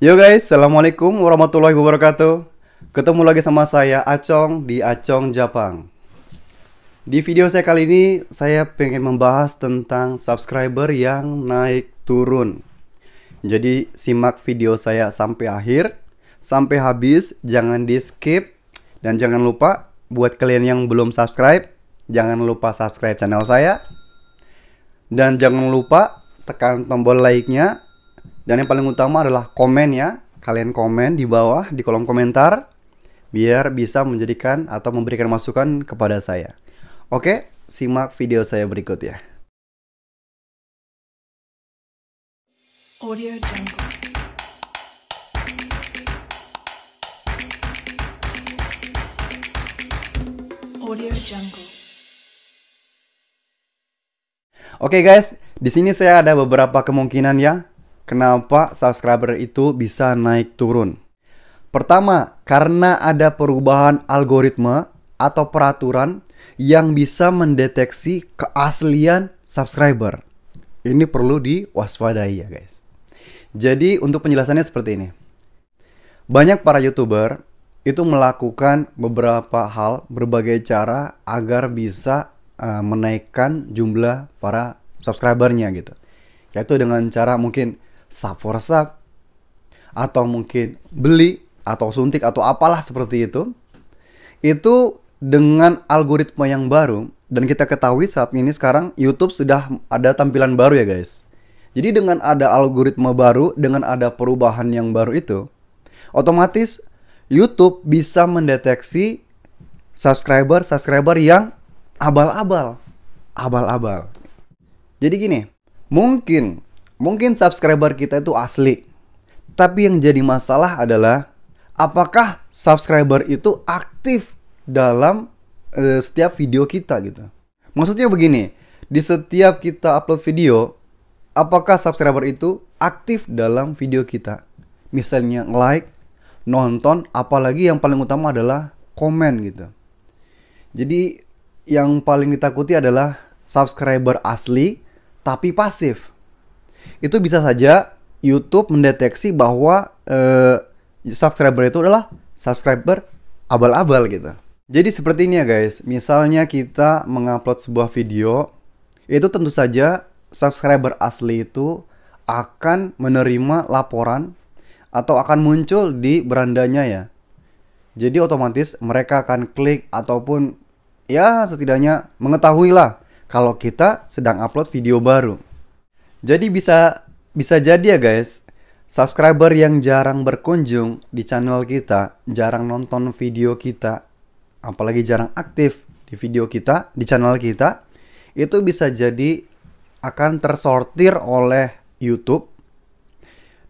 Yo guys, assalamualaikum warahmatullahi wabarakatuh. Ketemu lagi sama saya Acong di Acong Japang. Di video saya kali ini saya pengen membahas tentang subscriber yang naik turun. Jadi simak video saya sampai akhir, sampai habis, jangan di skip. Dan jangan lupa buat kalian yang belum subscribe, jangan lupa subscribe channel saya. Dan jangan lupa tekan tombol like-nya. Dan yang paling utama adalah komen ya. Kalian komen di bawah di kolom komentar biar bisa menjadikan atau memberikan masukan kepada saya. Oke, simak video saya berikut ya. Audio Jungle. Audio Jungle. Oke guys, di sini saya ada beberapa kemungkinan ya kenapa subscriber itu bisa naik turun. Pertama, karena ada perubahan algoritma atau peraturan yang bisa mendeteksi keaslian subscriber. Ini perlu diwaspadai ya guys. Jadi untuk penjelasannya seperti ini. Banyak para YouTuber itu melakukan beberapa hal, berbagai cara agar bisa menaikkan jumlah para subscribernya gitu. Yaitu dengan cara mungkin sub for sub, atau mungkin beli, atau suntik, atau apalah seperti itu. Itu dengan algoritma yang baru. Dan kita ketahui saat ini sekarang YouTube sudah ada tampilan baru ya guys. Jadi dengan ada algoritma baru, dengan ada perubahan yang baru itu, otomatis YouTube bisa mendeteksi subscriber yang abal-abal. Jadi gini, mungkin subscriber kita itu asli. Tapi yang jadi masalah adalah apakah subscriber itu aktif dalam setiap video kita gitu. Maksudnya begini, di setiap kita upload video, apakah subscriber itu aktif dalam video kita? Misalnya like, nonton, apalagi yang paling utama adalah komen gitu. Jadi yang paling ditakuti adalah subscriber asli tapi pasif. Itu bisa saja YouTube mendeteksi bahwa subscriber itu adalah subscriber abal-abal gitu. Jadi seperti ini ya guys. Misalnya kita mengupload sebuah video, itu tentu saja subscriber asli itu akan menerima laporan atau akan muncul di berandanya ya. Jadi otomatis mereka akan klik ataupun ya setidaknya mengetahui lah kalau kita sedang upload video baru. Jadi bisa jadi ya guys, subscriber yang jarang berkunjung di channel kita, jarang nonton video kita, apalagi jarang aktif di video kita, di channel kita, itu bisa jadi akan tersortir oleh YouTube.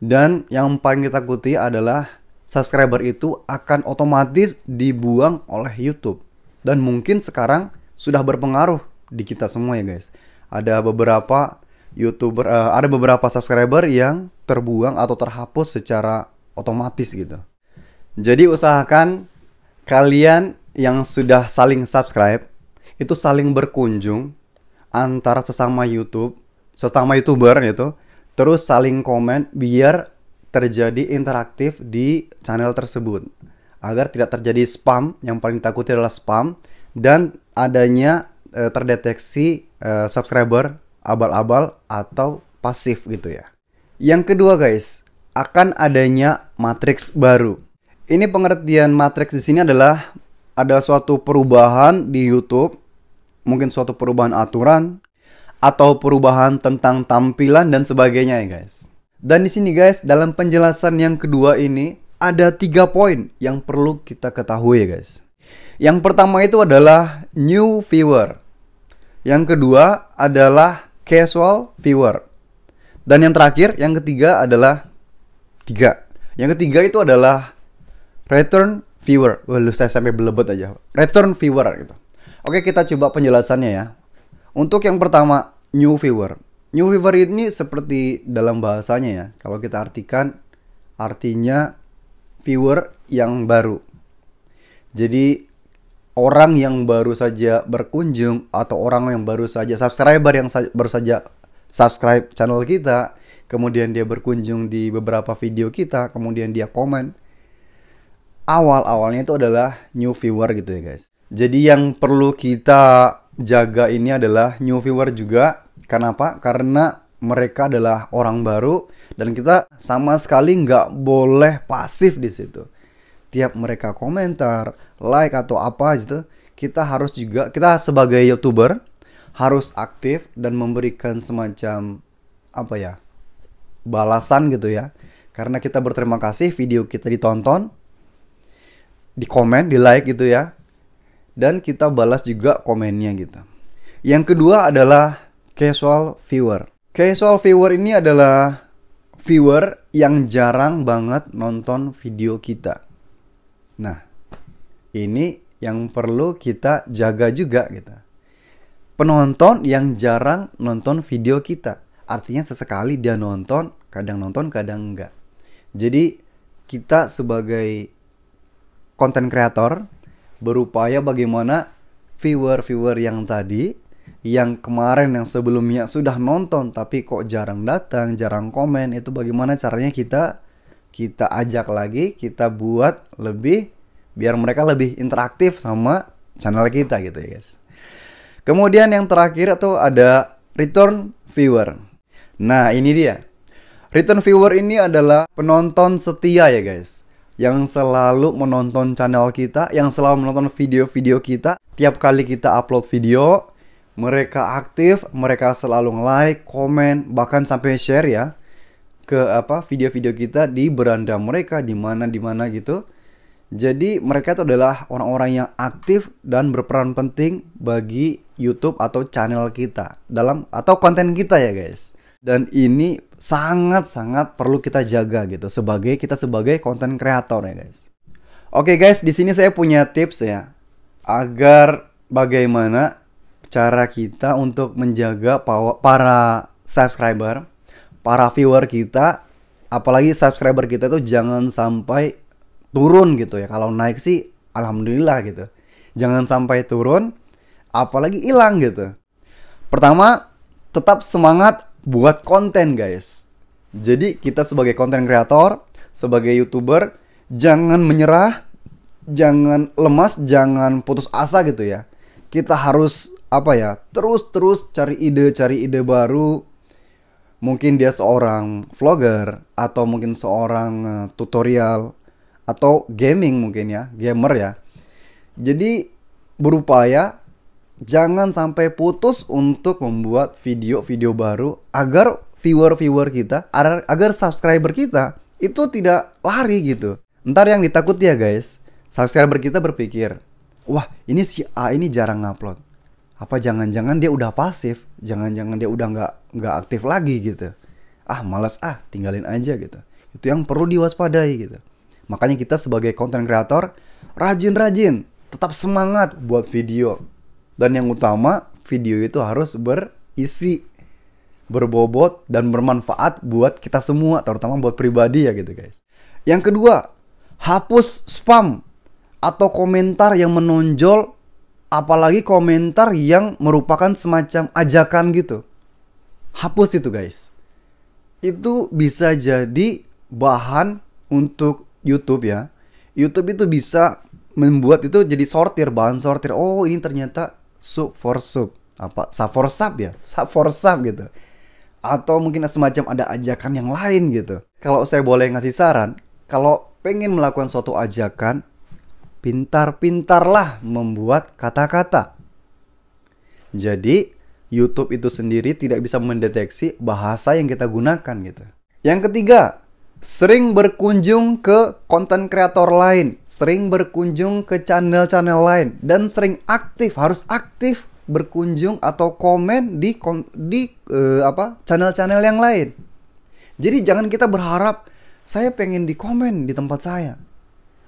Dan yang paling ditakuti adalah subscriber itu akan otomatis dibuang oleh YouTube. Dan mungkin sekarang sudah berpengaruh di kita semua ya guys. Ada beberapa YouTuber, ada beberapa subscriber yang terbuang atau terhapus secara otomatis gitu. Jadi usahakan kalian yang sudah saling subscribe itu saling berkunjung antara sesama YouTuber gitu, terus saling komen biar terjadi interaktif di channel tersebut agar tidak terjadi spam. Yang paling takut adalah spam dan adanya terdeteksi subscriber abal-abal atau pasif gitu ya. Yang kedua guys, akan adanya matriks baru. Ini pengertian matriks di sini adalah ada suatu perubahan di YouTube, mungkin suatu perubahan aturan atau perubahan tentang tampilan dan sebagainya ya guys. Dan di sini guys, dalam penjelasan yang kedua ini ada 3 poin yang perlu kita ketahui ya guys. Yang pertama itu adalah new viewer. Yang kedua adalah casual viewer. Dan yang terakhir, yang ketiga adalah Yang ketiga itu adalah return viewer. Waduh, saya sampai belebet aja. Return viewer gitu. Oke, kita coba penjelasannya ya. Untuk yang pertama, new viewer. New viewer ini seperti dalam bahasanya ya. Kalau kita artikan, artinya viewer yang baru. Jadi orang yang baru saja berkunjung atau orang yang baru saja subscriber yang baru saja subscribe channel kita, kemudian dia berkunjung di beberapa video kita, kemudian dia komen. Awal-awalnya itu adalah new viewer gitu ya guys. Jadi yang perlu kita jaga ini adalah new viewer juga. Kenapa? Karena mereka adalah orang baru dan kita sama sekali nggak boleh pasif di situ. Tiap mereka komentar, like atau apa gitu, kita sebagai YouTuber harus aktif dan memberikan semacam balasan gitu ya. Karena kita berterima kasih video kita ditonton, di komen, di like gitu ya. Dan kita balas juga komennya gitu. Yang kedua adalah casual viewer. Casual viewer ini adalah viewer yang jarang banget nonton video kita. Nah, ini yang perlu kita jaga juga gitu. Penonton yang jarang nonton video kita. Artinya sesekali dia nonton, kadang enggak. Jadi kita sebagai konten kreator berupaya bagaimana viewer-viewer yang tadi, yang kemarin, yang sebelumnya sudah nonton tapi kok jarang datang, jarang komen, itu bagaimana caranya kita ajak lagi, kita buat lebih biar mereka lebih interaktif sama channel kita gitu ya guys. Kemudian yang terakhir itu ada return viewer. Nah, ini dia. Return viewer ini adalah penonton setia ya guys, yang selalu menonton channel kita, yang selalu menonton video-video kita. Tiap kali kita upload video, mereka aktif, mereka selalu like, komen, bahkan sampai share ya ke video-video kita di beranda mereka, di mana gitu. Jadi mereka itu adalah orang-orang yang aktif dan berperan penting bagi YouTube atau channel kita atau konten kita ya guys. Dan ini sangat-sangat perlu kita jaga gitu sebagai konten kreator ya guys. Oke guys, di sini saya punya tips ya agar bagaimana cara kita untuk menjaga para subscriber, para viewer kita, apalagi subscriber kita tuh jangan sampai turun gitu ya. Kalau naik sih alhamdulillah gitu. Jangan sampai turun, apalagi hilang gitu. Pertama, tetap semangat buat konten guys. Jadi kita sebagai konten kreator, sebagai YouTuber, jangan menyerah, jangan lemas, jangan putus asa gitu ya. Kita harus terus cari ide baru. Mungkin dia seorang vlogger atau mungkin seorang tutorial atau gaming mungkin ya, gamer ya. Jadi berupaya jangan sampai putus untuk membuat video-video baru agar viewer kita, agar subscriber kita itu tidak lari gitu. Ntar yang ditakuti ya guys, subscriber kita berpikir, wah ini si A ini jarang ngupload. Apa jangan-jangan dia udah pasif, jangan-jangan dia udah nggak aktif lagi gitu. Malas tinggalin aja gitu. Itu yang perlu diwaspadai gitu. Makanya kita sebagai content creator rajin-rajin, tetap semangat buat video. Dan yang utama, video itu harus berisi, berbobot, dan bermanfaat buat kita semua, terutama buat pribadi ya gitu guys. Yang kedua, hapus spam atau komentar yang menonjol, apalagi komentar yang merupakan semacam ajakan gitu. Hapus itu guys. Itu bisa jadi bahan untuk YouTube ya. YouTube itu bisa membuat itu jadi bahan sortir. Oh, ini ternyata sub for sub, sub for sub ya, sub for sub gitu. Atau mungkin semacam ada ajakan yang lain gitu. Kalau saya boleh ngasih saran, kalau pengen melakukan suatu ajakan, pintar-pintarlah membuat kata-kata. Jadi YouTube itu sendiri tidak bisa mendeteksi bahasa yang kita gunakan gitu. Yang ketiga, sering berkunjung ke konten kreator lain, sering berkunjung ke channel-channel lain, dan sering harus aktif berkunjung atau komen di channel-channel yang lain. Jadi jangan kita berharap saya pengen di komen di tempat saya,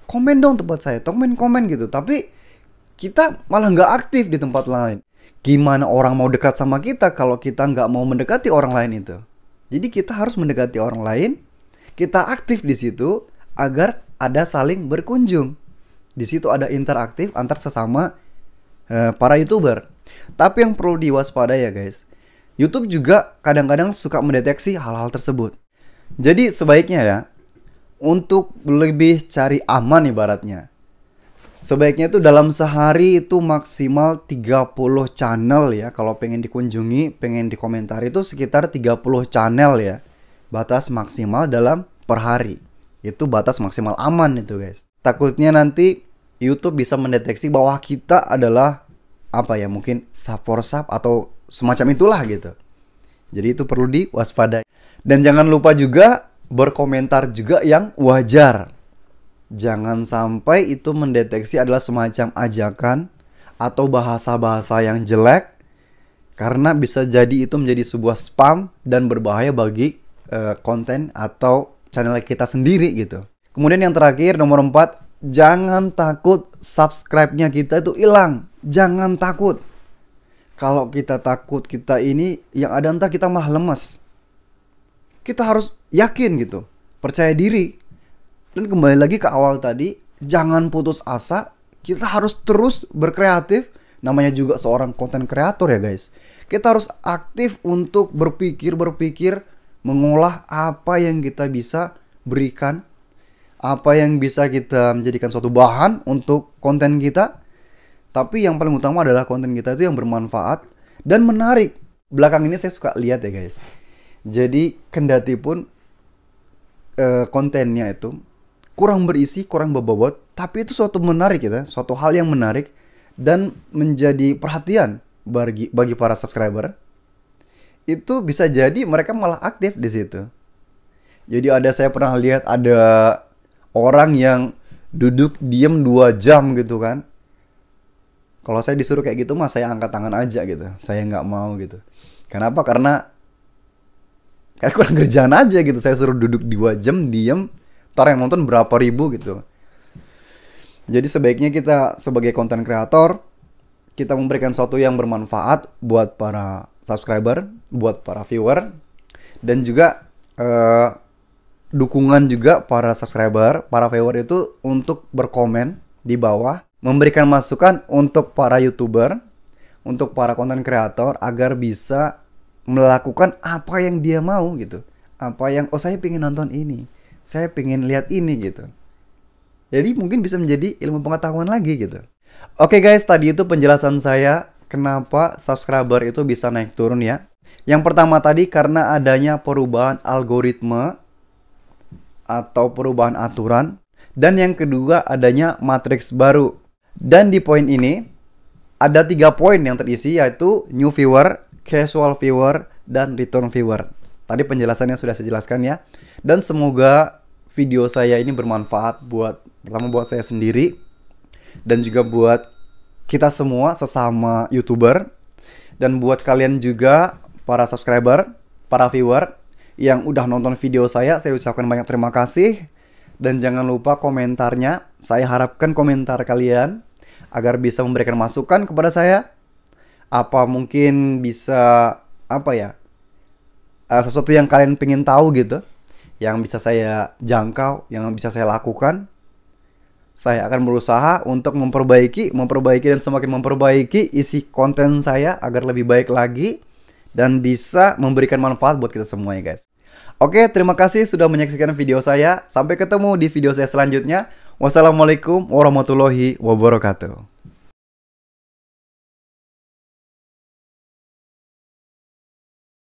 komen dong tempat saya, komen gitu, tapi kita malah nggak aktif di tempat lain. Gimana orang mau dekat sama kita kalau kita nggak mau mendekati orang lain itu? Jadi kita harus mendekati orang lain. Kita aktif di situ agar ada saling berkunjung. Di situ ada interaktif antar sesama para YouTuber. Tapi yang perlu diwaspadai ya guys, YouTube juga kadang-kadang suka mendeteksi hal-hal tersebut. Jadi sebaiknya ya, untuk lebih cari aman ibaratnya, sebaiknya itu dalam sehari itu maksimal 30 channel ya. Kalau pengen dikunjungi, pengen dikomentari itu sekitar 30 channel ya. Batas maksimal dalam per hari. Itu batas maksimal aman itu guys. Takutnya nanti YouTube bisa mendeteksi bahwa kita adalah apa ya, mungkin sub for sub atau semacam itulah gitu. Jadi itu perlu diwaspadai. Dan jangan lupa juga berkomentar juga yang wajar. Jangan sampai itu mendeteksi adalah semacam ajakan atau bahasa-bahasa yang jelek, karena bisa jadi itu menjadi sebuah spam dan berbahaya bagi konten atau channel kita sendiri gitu. Kemudian yang terakhir, nomor 4, jangan takut subscribe-nya kita itu hilang. Jangan takut. Kalau kita takut, kita ini yang ada entah kita malah lemas. Kita harus yakin gitu, percaya diri. Dan kembali lagi ke awal tadi, jangan putus asa. Kita harus terus berkreatif. Namanya juga seorang konten kreator ya guys. Kita harus aktif untuk berpikir, mengolah apa yang kita bisa berikan, apa yang bisa kita menjadikan suatu bahan untuk konten kita. Tapi yang paling utama adalah konten kita itu yang bermanfaat dan menarik. Belakang ini saya suka lihat ya guys. Jadi kendati pun kontennya itu kurang berisi, kurang berbobot, tapi itu suatu menarik gitu, suatu hal yang menarik dan menjadi perhatian bagi para subscriber. Itu bisa jadi mereka malah aktif di situ. Jadi saya pernah lihat ada orang yang duduk diem 2 jam gitu kan. Kalau saya disuruh kayak gitu mah saya angkat tangan aja gitu. Saya nggak mau gitu. Kenapa? Karena kayak kurang kerjaan aja gitu. Saya suruh duduk 2 jam diem, ntar yang nonton berapa ribu gitu. Jadi sebaiknya kita sebagai konten kreator, kita memberikan sesuatu yang bermanfaat buat para subscriber, buat para viewer, dan juga dukungan juga para subscriber, para viewer itu untuk berkomen di bawah, memberikan masukan untuk para YouTuber, untuk para konten kreator agar bisa melakukan apa yang dia mau gitu. Apa yang, oh saya pengen nonton ini, saya pengen lihat ini gitu. Jadi mungkin bisa menjadi ilmu pengetahuan lagi gitu. Oke guys, tadi itu penjelasan saya kenapa subscriber itu bisa naik turun ya. Yang pertama tadi karena adanya perubahan algoritma atau perubahan aturan. Dan yang kedua adanya matriks baru. Dan di poin ini ada 3 poin yang terisi, yaitu new viewer, casual viewer, dan return viewer. Tadi penjelasannya sudah saya jelaskan ya. Dan semoga video saya ini bermanfaat pertama buat saya sendiri dan juga buat kita semua sesama YouTuber, dan buat kalian juga para subscriber, para viewer yang udah nonton video saya ucapkan banyak terima kasih. Dan jangan lupa komentarnya, saya harapkan komentar kalian agar bisa memberikan masukan kepada saya. Apa mungkin bisa sesuatu yang kalian pengen tahu gitu, yang bisa saya jangkau, yang bisa saya lakukan. Saya akan berusaha untuk memperbaiki dan semakin memperbaiki isi konten saya agar lebih baik lagi dan bisa memberikan manfaat buat kita semua ya guys. Oke, terima kasih sudah menyaksikan video saya. Sampai ketemu di video saya selanjutnya. Wassalamualaikum warahmatullahi wabarakatuh.